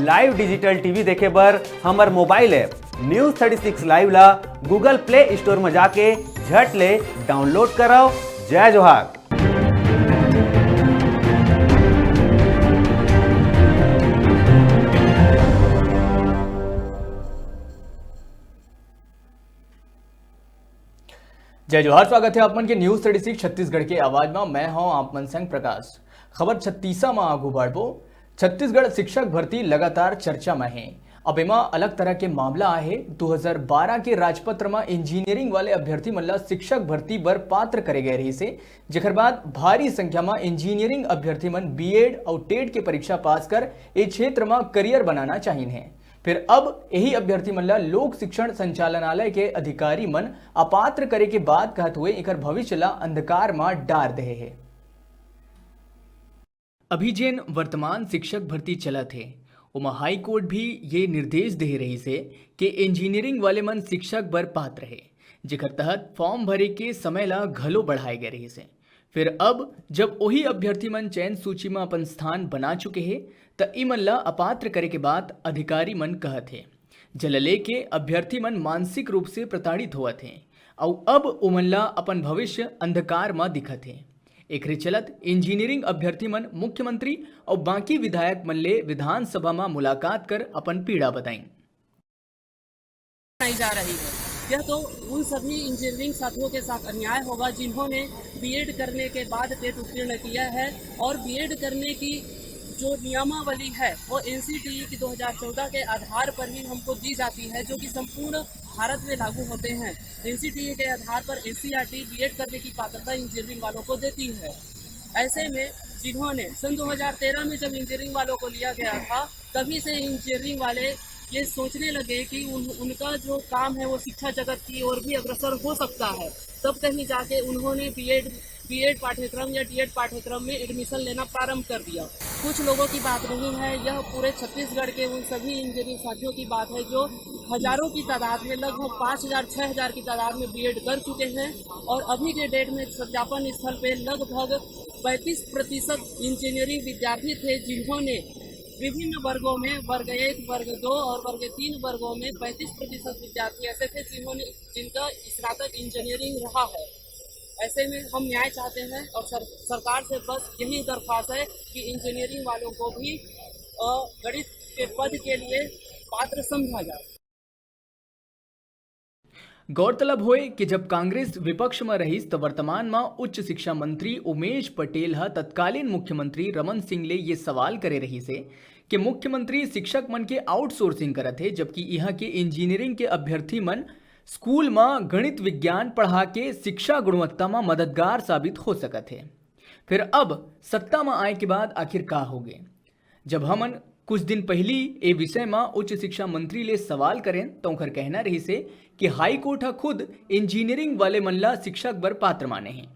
Live digital TV देखे बर हमर मोबाइल ऐप न्यूज 36 लाइव ला गूगल प्ले स्टोर में जाके झट ले डाउनलोड कराओ। जय जोहार। जय जोहार, स्वागत है आप मन के न्यूज 36 छत्तीसगढ़ के आवाज में। मैं हूं आप मन संग प्रकाश। खबर 36 में आगू बढ़बो। छत्तीसगढ़ शिक्षक भर्ती लगातार चर्चा में है। अब एमा अलग तरह के मामला आहे। 2012 के राजपत्र में इंजीनियरिंग वाले अभ्यर्थी मन ला शिक्षक भर्ती बर पात्र करे गए रही से, जेकर बाद भारी संख्या में इंजीनियरिंग अभ्यर्थी मन बीएड और टेट के परीक्षा पास कर ए क्षेत्र में करियर बनाना चाहिए हैं। फिर अब यही अभ्यर्थी मन ला लोक शिक्षण संचालनालय के अधिकारी मन अपात्र करे के बाद कहत हुए एकर भविष्य ला अंधकार में डार दे है। अभी जेन वर्तमान शिक्षक भर्ती चलत है उमा हाई कोर्ट भी ये निर्देश दे रही से कि इंजीनियरिंग वाले मन शिक्षक बर पात्र है, जेकर तहत फॉर्म भरे के समय ला घलो बढ़ाए गए रही से। फिर अब जब वही अभ्यर्थी मन चयन सूची में अपन स्थान बना चुके हैं त ई मन ला अपात्र करे के बाद अधिकारी मन कहत है जलले के अभ्यर्थी मन मानसिक रूप से प्रताड़ित होत हैं और अब उमन ला अपन भविष्य अंधकार में दिखत है। एकरे चलत इंजीनियरिंग अभ्यर्थी मन मुख्यमंत्री और बाकी विधायक मन ले विधानसभा में मुलाकात कर अपन पीड़ा बताई जा रही है। यह तो उन सभी इंजीनियरिंग साथियों के साथ अन्याय होगा जिन्होंने बीएड करने के बाद टेट उत्तीर्ण किया है और बीएड करने की जो नियमावली है वो एनसीटीई की 2014 के आधार पर ही हमको दी जाती है, जो कि संपूर्ण भारत में लागू होते हैं। एनसीटीई के आधार पर एनसीईआरटी बीएड करने की पात्रता इंजीनियरिंग वालों को देती है। ऐसे में जिन्होंने सन 2013 में जब इंजीनियरिंग वालों को लिया गया था, तभी से इंजीनियरिंग वाले ये सोचने लगे कि उनका जो काम है वो शिक्षा जगत की ओर भी अग्रसर हो सकता है। तब कहीं जाके उन्होंने बीएड पाठ्यक्रम या डीएड पाठ्यक्रम में एडमिशन लेना प्रारंभ कर दिया। कुछ लोगों की बात नहीं है, यह पूरे छत्तीसगढ़ के उन सभी इंजीनियरिंग साथियों की बात है जो हजारों की तादाद में, लगभग 5000-6000 की तादाद में बीएड कर चुके हैं और अभी के डेट में सत्यापन स्थल पे लगभग 35% इंजीनियरिंग विद्यार्थी थे जिन्होंने विभिन्न वर्गों में वर्ग 1, वर्ग 2 और वर्ग 3 वर्गों में 35% विद्यार्थी ऐसे थे जिनका स्नातक इंजीनियरिंग रहा है। ऐसे में हम न्याय चाहते हैं और सरकार से बस यही दरख्वास्त है कि इंजीनियरिंग वालों को भी गणित के पद के लिए पात्र समझा जाए। गौरतलब होए कि जब कांग्रेस विपक्ष में रही तो वर्तमान में उच्च शिक्षा मंत्री उमेश पटेल तत्कालीन मुख्यमंत्री रमन सिंह ले ये सवाल करे रही से कि मुख्यमंत्री शिक्षक मन के आउटसोर्सिंग करत है, जबकि यहाँ के इंजीनियरिंग के अभ्यर्थी मन स्कूल में गणित विज्ञान पढ़ा के शिक्षा गुणवत्ता में मददगार साबित हो सकत है। फिर अब सत्ता में आए के बाद आखिर का हो गए। जब हमन कुछ दिन पहली ए विषय में उच्च शिक्षा मंत्री ले सवाल करें तो उनकर कहना रही से कि हाई कोर्ट खुद इंजीनियरिंग वाले मन ला शिक्षक बर पात्र माने हैं,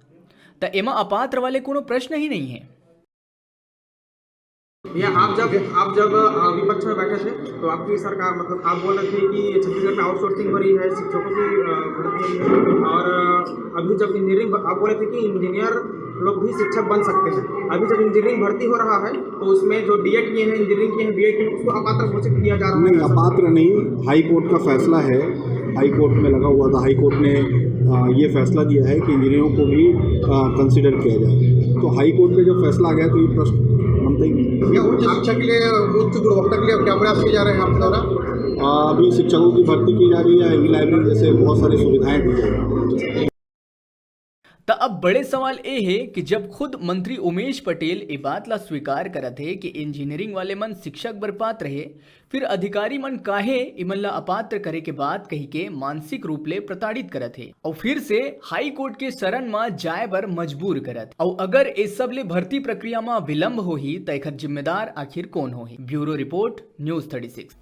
तो एमा अपात्र वाले कोनो प्रश्न ही नहीं है। या आप जब विपक्ष में बैठे थे तो आपकी सरकार मतलब आप बोल रहे थे कि छत्तीसगढ़ में आउटसोर्सिंग हो रही है, शिक्षकों की भर्ती हो रही है, और अभी जब इंजीनियरिंग आप बोले थे कि इंजीनियर लोग भी शिक्षक बन सकते हैं। अभी जब इंजीनियरिंग भर्ती हो रहा है तो उसमें जो डीएड किए हैं, इंजीनियरिंग किए हैं, बीएड किए हैं, उसको अपात्र घोषित किया जा रहा है। नहीं, अपात्र नहीं, हाई कोर्ट का फैसला है। हाई कोर्ट में लगा हुआ था, हाई कोर्ट ने ये फैसला दिया है कि इंजीनियरों को भी कंसिडर किया जाए। तो हाई कोर्ट का जब फैसला आ गया तो ये प्रश्न बनता ही नहीं। क्या उच्च शिक्षा के लिए, उच्च गुणवत्ता के लिए क्या प्रयास किए जा रहे हैं आपके द्वारा? अभी शिक्षकों की भर्ती की जा रही है, ई लाइब्रेरी जैसे बहुत सारी सुविधाएं दी जा रही हैं। तो अब बड़े सवाल ये है कि जब खुद मंत्री उमेश पटेल ये बात ला स्वीकार करत है कि इंजीनियरिंग वाले मन शिक्षक बर पात्र है, फिर अधिकारी मन काहे इमन ला अपात्र करे के बाद कही के मानसिक रूप ले प्रताड़ित करत है और फिर से हाई कोर्ट के शरण में जाए बर मजबूर करत। और अगर इस सब ले भर्ती प्रक्रिया में विलंब होही तो एकर जिम्मेदार आखिर कौन होही। Bureau report, news 36।